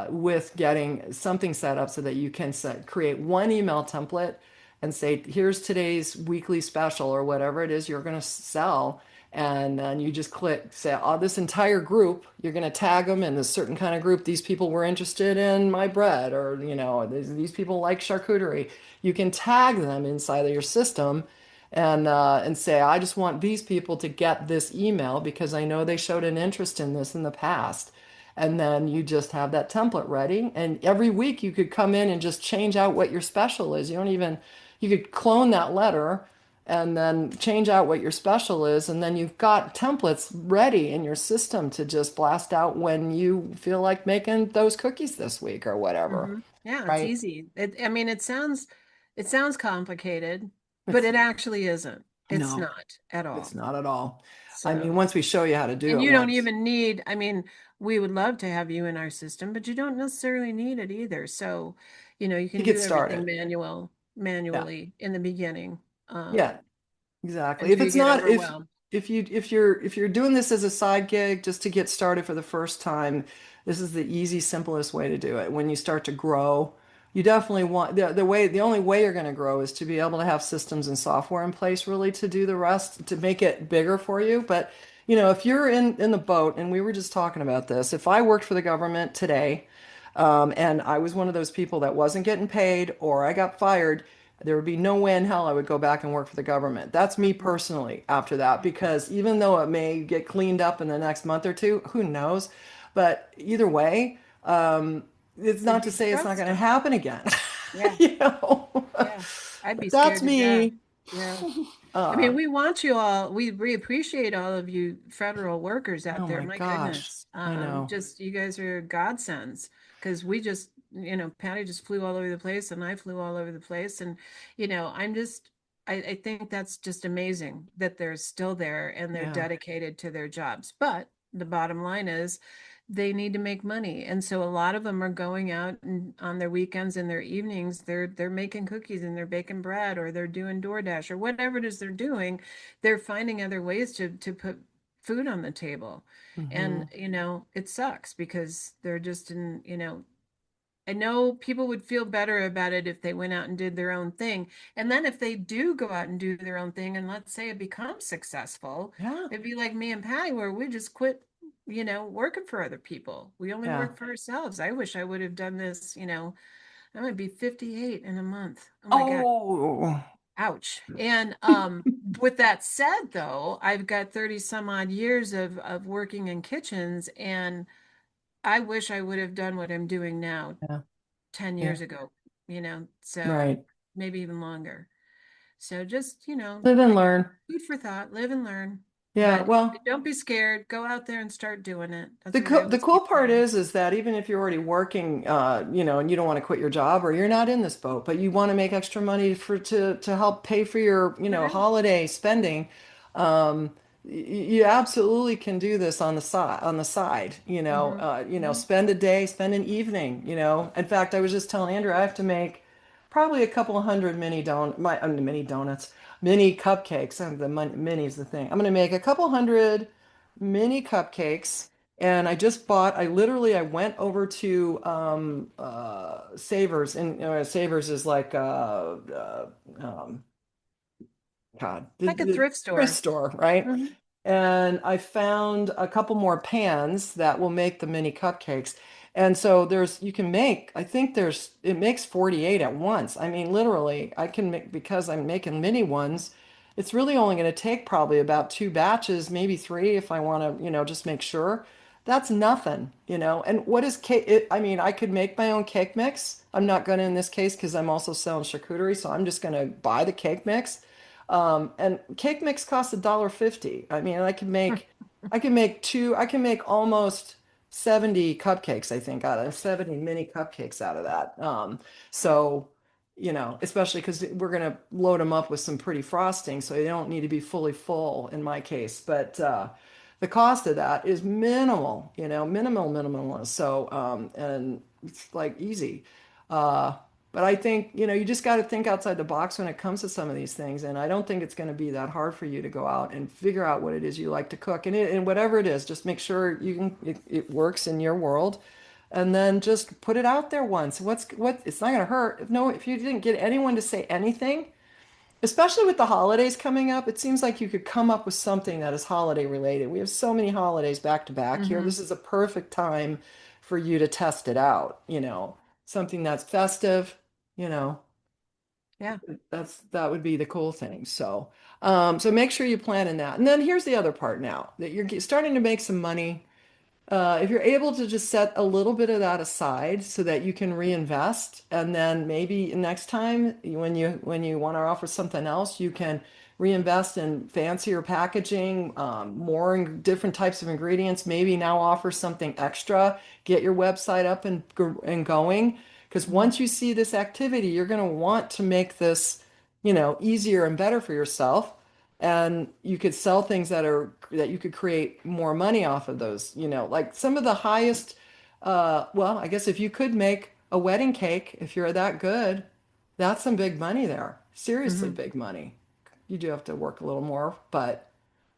With getting something set up so that you can create one email template and say, here's today's weekly special or whatever it is you're going to sell. And then you just click, say, oh, this entire group, you're going to tag them in this certain kind of group. These people were interested in my bread, or, these people like charcuterie. You can tag them inside of your system and say, I just want these people to get this email because I know they showed an interest in this in the past. And then you just have that template ready. And every week you could come in and just change out what your special is. You could clone that letter and then change out what your special is. And then you've got templates ready in your system to just blast out when you feel like making those cookies this week or whatever. Hmm. Yeah, it's Right? easy. I mean, it sounds complicated, but It's it actually isn't. It's no, not at it's all. not at all. I mean, So, once we show you how to do and it you don't once, even need, I mean, we would love to have you in our system, but you don't necessarily need it either. So, you you can get do started. everything Yeah. manually in the beginning, Yeah. Exactly. If until you it's get not overwhelmed. if you're doing this as a side gig just to get started for the first time, this is the easy, simplest way to do it. When you start to grow, you definitely want the only way you're going to grow is to be able to have systems and software in place really to do the rest, to make it bigger for you. But if you're in the boat, and we were just talking about this, if I worked for the government today, and I was one of those people that wasn't getting paid or I got fired, there would be no way in hell I would go back and work for the government. That's me Mhm. personally after that, because even though it may get cleaned up in the next month or two, who knows? But either way, it's It'd not to be say it's not going to stressful. happen again. Yeah. you know, Yeah. I'd be but that's scared to death. me. Yeah. I mean, Uh, we want you all, we appreciate all of you federal workers out oh there. my My gosh, goodness. I know. Just you guys are godsends because we just, Patty just flew all over the place and I flew all over the place. And, I think that's just amazing that they're still there and they're Yeah, dedicated to their jobs. But the bottom line is they need to make money. And so a lot of them are going out and on their weekends and their evenings, they're making cookies and they're baking bread or they're doing DoorDash or whatever it is they're doing. They're finding other ways to put food on the table. And, hmm, it sucks because they're just I know people would feel better about it if they went out and did their own thing. And then if they do go out and do their own thing, and let's say it becomes successful, yeah, it'd be like me and Patty, where we just quit, working for other people. We only yeah. work for ourselves. I wish I would have done this, I'm gonna be 58 in a month. Oh my God. Oh, Ouch. And with that said, though, I've got 30 some odd years of working in kitchens, and I wish I would have done what I'm doing now yeah, 10 yeah. years ago, so Right. maybe even longer. So just, Live and I guess learn. food for thought, live and learn. Yeah. But Well. don't be scared. Go out there and start doing it. That's The what I the always cool keep part saying. is that even if you're already working, and you don't want to quit your job or you're not in this boat, but you want to make extra money to help pay for your, Right. holiday spending, you absolutely can do this on the side, Hmm. Hmm. spend a day, spend an evening, In fact, I was just telling Andrew I have to make probably a couple of hundred mini donuts, mini cupcakes. Mini is the thing. I'm going to make a couple hundred mini cupcakes. And I went over to Savers, and Savers is like um, God, Like a the thrift thrift store. store, right? Hmm. And I found a couple more pans that will make the mini cupcakes. And so you can make, I think it makes 48 at once. I mean, literally, I can make, because I'm making mini ones, it's really only going to take probably about two batches, maybe three if I want to, just make sure. That's nothing. And what is cake? I mean, I could make my own cake mix. I'm not going to in this case because I'm also selling charcuterie, so I'm just going to buy the cake mix. And cake mix costs $1.50. I mean, I can make almost 70 cupcakes, I think, out of 70 mini cupcakes out of that. So, especially because we're going to load them up with some pretty frosting, so they don't need to be fully full in my case. But the cost of that is minimal, minimal. So, and it's like easy. Uh, but I think, you just got to think outside the box when it comes to some of these things. And I don't think it's going to be that hard for you to go out and figure out what it is you like to cook. And whatever it is, just make sure it works in your world. And then just put it out there once. It's not going to hurt. No, if you didn't get anyone to say anything, especially with the holidays coming up, it seems like you could come up with something that is holiday related. We have so many holidays back to back here. Hmm. This is a perfect time for you to test it out, something that's festive, you know. Yeah. That would be the cool thing. So make sure you plan in that. And then here's the other part now that you're starting to make some money. If you're able to just set a little bit of that aside so that you can reinvest, and then maybe next time when you want to offer something else, you can reinvest in fancier packaging, more different types of ingredients. Maybe now offer something extra, get your website up and going. Because Hmm. once you see this activity, you're going to want to make this, easier and better for yourself, and you could sell things that you could create more money off of those, like some of the highest, well, I guess if you could make a wedding cake, if you're that good, that's some big money there. Seriously Hmm. big money. You do have to work a little more, but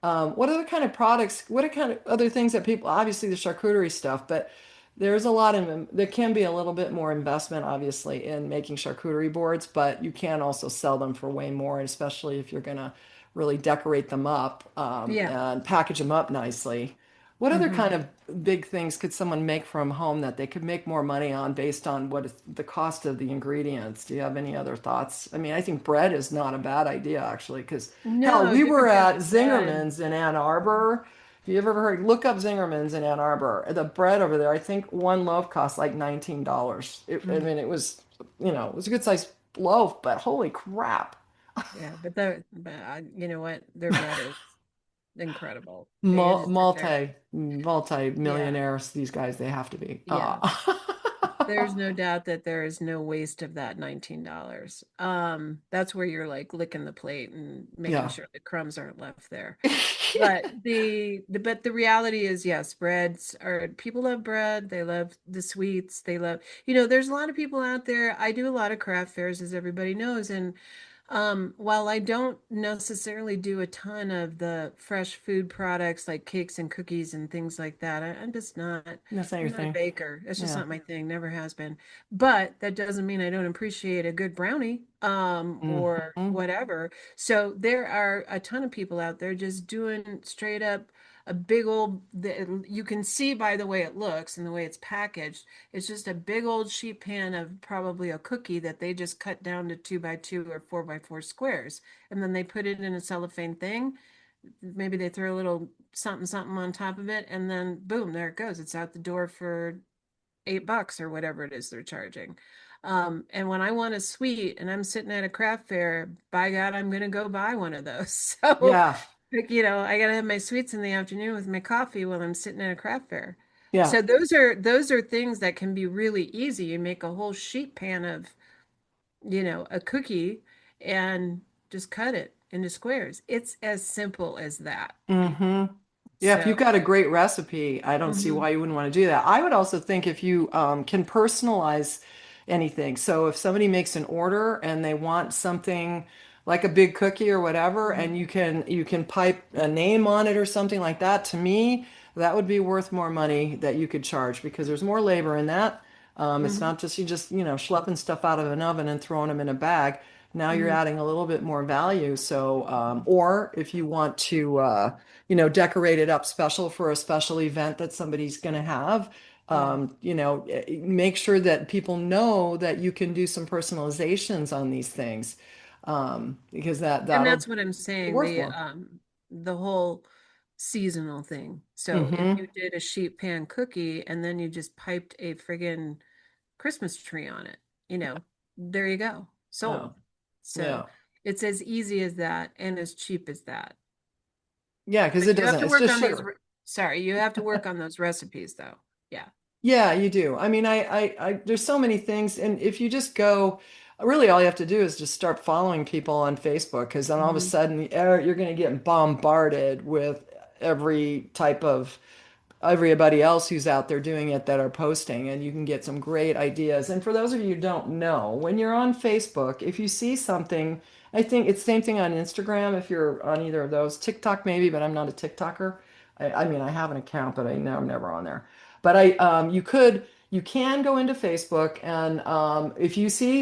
what other kind of products, what are kind of other things that people, obviously the charcuterie stuff, but there's a lot of, there can be a little bit more investment, obviously, in making charcuterie boards, but you can also sell them for way more, especially if you're going to really decorate them up, Yeah. and package them up nicely. What other Hmm. kind of big things could someone make from home that they could make more money on based on what is the cost of the ingredients? Do you have any other thoughts? I mean, I think bread is not a bad idea, actually, because hell, No, we were different types at of bread. Zingerman's in Ann Arbor. If you ever heard, look up Zingerman's in Ann Arbor. The bread over there, I think one loaf cost like $19. I Mm. mean, it was a good sized loaf, but holy crap. Yeah, you know what? Their bread is incredible. They just sit there. Multi Yeah. millionaires, these guys, they have to be. Yeah. There's no doubt that there is no waste of that $19. That's where you're like licking the plate and making Yeah. sure the crumbs aren't left there. But the reality is, yes, breads are people love bread. They love the sweets. They love, there's a lot of people out there. I do a lot of craft fairs, as everybody knows, and while I don't necessarily do a ton of the fresh food products like cakes and cookies and things like that, I'm just not. That's not I'm your not a thing. baker. It's just Yeah. not my thing. Never has been. But that doesn't mean I don't appreciate a good brownie, or Hmm. whatever. So there are a ton of people out there just doing straight up a big old. You can see by the way it looks and the way it's packaged. It's just a big old sheet pan of probably a cookie that they just cut down to 2 by 2 or 4 by 4 squares, and then they put it in a cellophane thing. Maybe they throw a little something something on top of it, and then boom, there it goes. It's out the door for $8 or whatever it is they're charging. And when I want a sweet and I'm sitting at a craft fair, by God, I'm gonna go buy one of those. So, Yeah. like, I gotta have my sweets in the afternoon with my coffee while I'm sitting at a craft fair. Yeah. So those are things that can be really easy. You make a whole sheet pan of, a cookie and just cut it into squares. It's as simple as that. Hmm. Yeah, if you've So, got a great recipe, I don't see mhm, why you wouldn't want to do that. I would also think if you can personalize anything. So if somebody makes an order and they want something like a big cookie or whatever, mhm, and you can pipe a name on it or something like that, to me, that would be worth more money that you could charge because there's more labor in that. It's mhm, not just you just, schlepping stuff out of an oven and throwing them in a bag. Now you're mhm, adding a little bit more value. So, or if you want to, decorate it up special for a special event that somebody's going to have. yeah. Make sure that people know that you can do some personalizations on these things, because And that'll that's what I'm be saying, worth more. the whole seasonal thing. So if Hmm. you did a sheet pan cookie and then you just piped a friggin' Christmas tree on it, there you go. Yeah, Sold. So yeah, it's as easy as that and as cheap as that. yeah. Because But it you have doesn't. to It's work just on sugar. sorry, you have to work on those recipes though. Yeah. Yeah, you do. I mean, there's so many things, and if you just go, really, all you have to do is just start following people on Facebook, because then all of a Hmm. sudden, you're going to get bombarded with every type of everybody else who's out there doing it that are posting, and you can get some great ideas. And for those of you who don't know, when you're on Facebook, if you see something, I think it's same thing on Instagram if you're on either of those. TikTok maybe, but I'm not a TikToker. I mean, I have an account, but I know I'm never on there. But you can go into Facebook, and if you see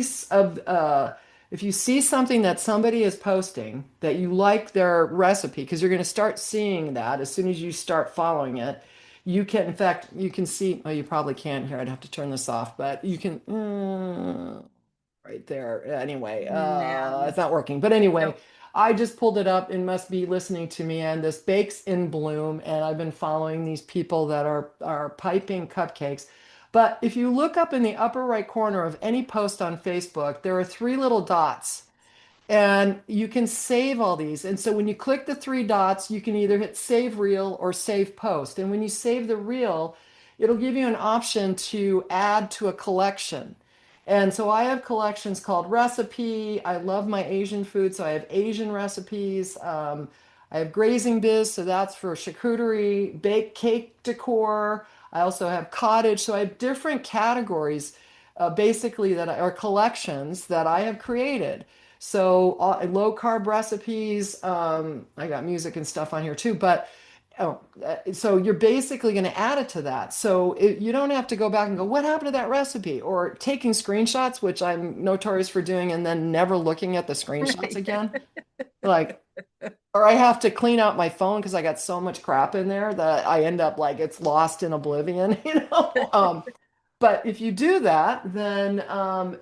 something that somebody is posting that you like their recipe, because you're going to start seeing that as soon as you start following it, you can, in fact, you can see, well, you probably can't here. I'd have to turn this off, but you can, right there. Anyway, Yeah. it's not working. But anyway, Nope. I just pulled it up and must be listening to me. And this Bakes in Bloom, and I've been following these people that are piping cupcakes. But if you look up in the upper right corner of any post on Facebook, there are three little dots. And you can save all these. And so when you click the three dots, you can either hit save reel or save post. And when you save the reel, it'll give you an option to add to a collection. And so I have collections called recipe. I love my Asian food, so I have Asian recipes. I have grazing biz, so that's for charcuterie, baked cake decor. I also have cottage, so I have different categories, basically that are collections that I have created. So low carb recipes. I got music and stuff on here too, but so you're basically going to add it to that. So you don't have to go back and go, what happened to that recipe? Or taking screenshots, which I'm notorious for doing, and then never looking at the screenshots Right. again. Like, or I have to clean out my phone because I got so much crap in there that I end up like it's lost in oblivion, you know? But if you do that, then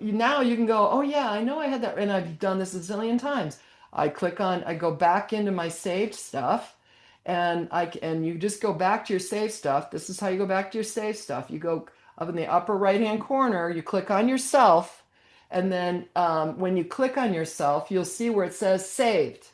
now you can go, oh yeah, I know I had that, and I've done this a zillion times. I go back into my saved stuff, and you just go back to your saved stuff. This is how you go back to your saved stuff. You go up in the upper right-hand corner, you click on yourself, and then when you click on yourself, you'll see where it says saved,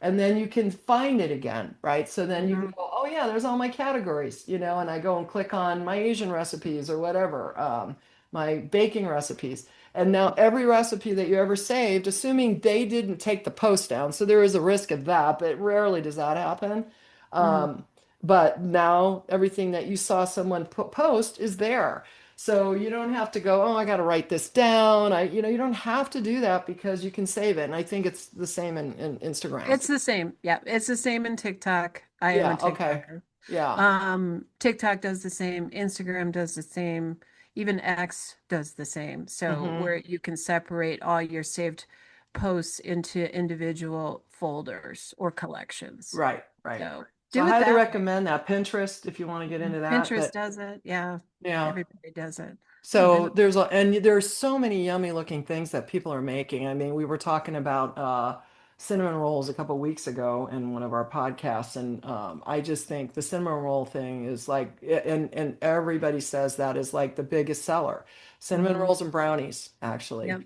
and then you can find it again, right? So then you can Mhm. go, oh yeah, there's all my categories, you know, and I go and click on my Asian recipes or whatever, my baking recipes. And now every recipe that you ever saved, assuming they didn't take the post down, so there is a risk of that, but rarely does that happen. Mhm. Um, but now everything that you saw someone post is there. So you don't have to go, oh, I got to write this down. You don't have to do that because you can save it. And I think it's the same in Instagram. It's the same. Yeah, it's the same in TikTok. I am a Yeah, okay. TikToker. Yeah. TikTok does the same, Instagram does the same, even X does the same. So Hmm. where you can separate all your saved posts into individual folders or collections. Right, right. So So I do it highly that way. recommend that Pinterest if you want to get into that. Pinterest But does it. Yeah, yeah. everybody does it. So Even and there's so many yummy looking things that people are making. I mean, we were talking about cinnamon rolls a couple weeks ago in one of our podcasts, and I just think the cinnamon roll thing is like, and everybody says that is like the biggest seller. Cinnamon hmm rolls and brownies, actually. Yep.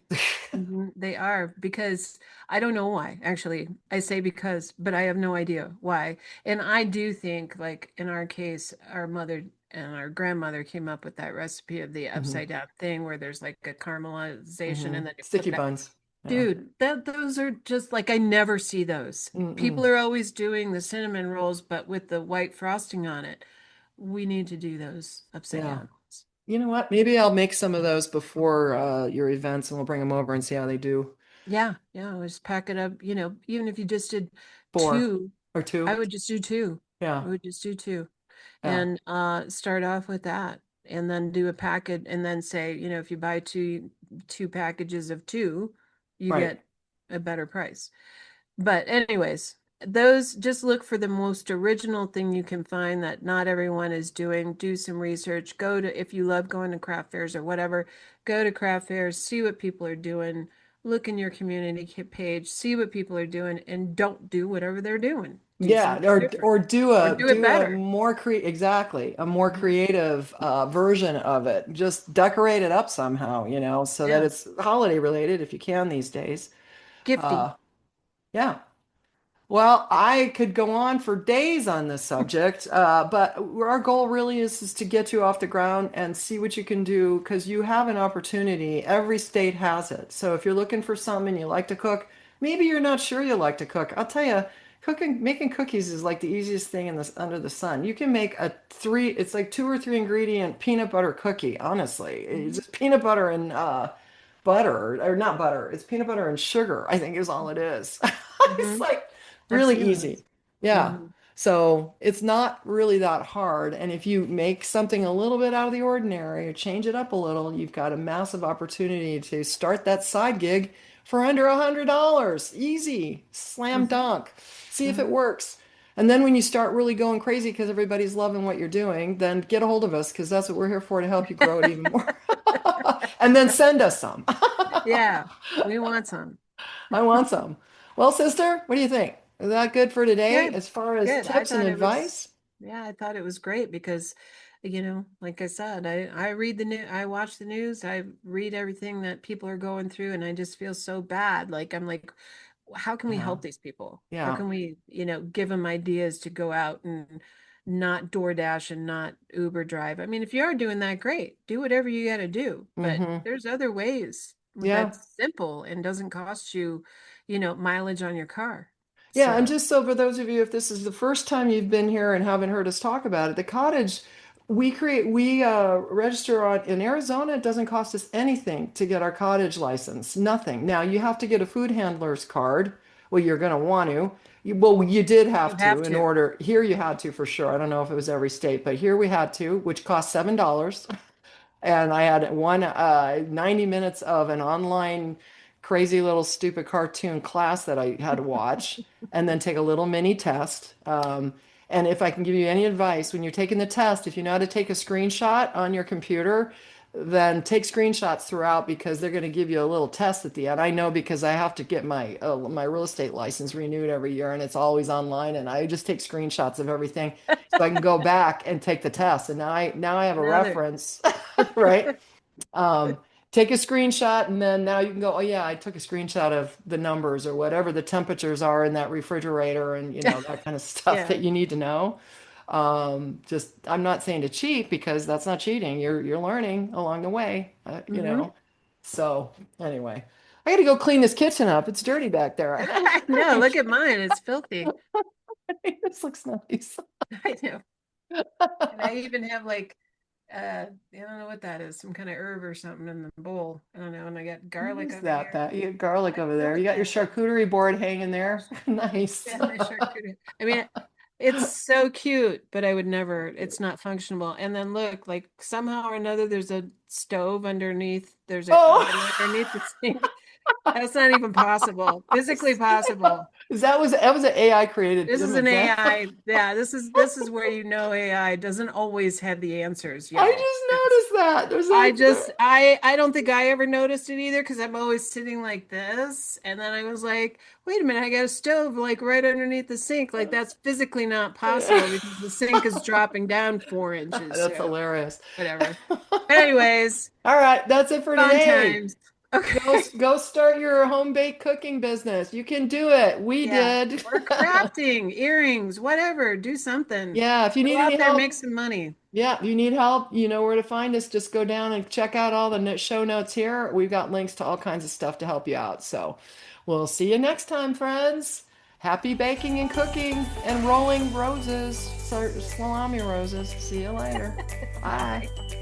They are because I don't know why. Actually, I say because, but I have no idea why. And I do think, like in our case, our mother and our grandmother came up with that recipe of the Hmm. upside down thing where there's like a caramelization Hmm. and then you Sticky flip that. buns. Yeah. Dude, that those are just like I never see those. Mm-mm. People are always doing the cinnamon rolls, but with the white frosting on it. We need to do those upside Yeah. down ones. You know what? Maybe I'll make some of those before your events, and we'll bring them over and see how they do. Yeah, yeah, just pack it up. Even if you just did Four two, or I two. would just do two. Yeah. I would just do two Yeah. and start off with that and then do a packet and then say, if you buy two packages of two, you Right. get a better price. But anyways, those just look for the most original thing you can find that not everyone is doing. Do some research. Go to, if you love going to craft fairs or whatever, go to craft fairs, see what people are doing, look in your community page, see what people are doing, and don't do whatever they're doing. Do Yeah, something different or do or a do it do a better. more exactly, a more Mhm. creative version of it. Just decorate it up somehow, so that Yeah. it's holiday related if you can these days. Gifty. Uh, yeah. Well, I could go on for days on this subject, but our goal really is to get you off the ground and see what you can do because you have an opportunity. Every state has it. So if you're looking for something and you like to cook, maybe you're not sure you like to cook. I'll tell you, making cookies is like the easiest thing in this under the sun. You can make it's like 2 or 3 ingredient peanut butter cookie, honestly. It's Mhm. just peanut butter and butter, or not butter. It's peanut butter and sugar, I think is all it is. It's Hmm. like I've really seen easy. those. Yeah. Hmm. So it's not really that hard. And if you make something a little bit out of the ordinary or change it up a little, you've got a massive opportunity to start that side gig for under $100. Easy, slam Hmm. dunk. See if it Hmm. works. And then when you start really going crazy because everybody's loving what you're doing, then get a hold of us because that's what we're here for to help you grow it even more. And then send us some. Yeah, we want some. I want some. Well, sister, what do you think? Is that good for today Good, as far as good. I tips and thought it was, advice? yeah, I thought it was great because, like I said, I read the news, I watch the news, I read everything that people are going through, and I just feel so bad. Like I'm like, how can we Yeah. help these people? How Yeah. can we, give them ideas to go out and not DoorDash and not Uber drive? I mean, if you are doing that, great. Do whatever you got to do, but Mm-hmm. there's other ways Yeah. that's simple and doesn't cost you, mileage on your car. Yeah, and So. just so for those of you, if this is the first time you've been here and haven't heard us talk about it, the cottage we register on in Arizona. It doesn't cost us anything to get our cottage license. Nothing. Now you have to get a food handler's card. Well, you're going to want to. Well, you did You have to have in to. order. Here you had to for sure. I don't know if it was every state, but here we had to, which cost $7. And I had 90 minutes of an online crazy little stupid cartoon class that I had to watch and then take a little mini test. And if I can give you any advice, when you're taking the test, if you know how to take a screenshot on your computer, then take screenshots throughout because they're going to give you a little test at the end. I know because I have to get my real estate license renewed every year and it's always online and I just take screenshots of everything so I can go back and take the test. And now I have a Another. reference, right? Um, take a screenshot and then now you can go, oh yeah, I took a screenshot of the numbers or whatever the temperatures are in that refrigerator and that kind of stuff Yeah. that you need to know. Just I'm not saying to cheat because that's not cheating. You're learning. Hmm. So anyway, I got to go clean this kitchen up. It's dirty back there. I know. Look at mine. It's filthy. This looks nice. I know. And I even have like I don't know what that is, some kind of herb or something in the bowl. I don't know. And I got What garlic is over that? here. That you got garlic I over feel there. You like got your that. charcuterie board hanging there. Nice. Yeah, my charcuterie. I mean, it's so cute, but I would never, it's not functional. And then look, like somehow or another, there's a stove underneath, there's a Oh, oven underneath the sink. That's not even possible, physically possible. that was an AI created This is an image. Huh? AI. Yeah, this is where AI doesn't always have the answers, I y'all. just noticed that. I don't think I ever noticed it either because I'm always sitting like this. And then I was like, wait a minute, I got a stove like right underneath the sink. Like that's physically not possible because the sink is dropping down 4 inches. That's So hilarious. whatever. Anyways, All right, that's it for fun today. times. Go Okay. go start your home baked cooking business. You can do it. We Yeah. did. Or crafting, earrings, whatever. Do something. Yeah, if you Go need any out there, make help, some money. yeah, if you need help, you know where to find us. Just go down and check out all the show notes here. We've got links to all kinds of stuff to help you out. So we'll see you next time, friends. Happy baking and cooking and rolling roses, salami roses. See you later. Bye. Bye.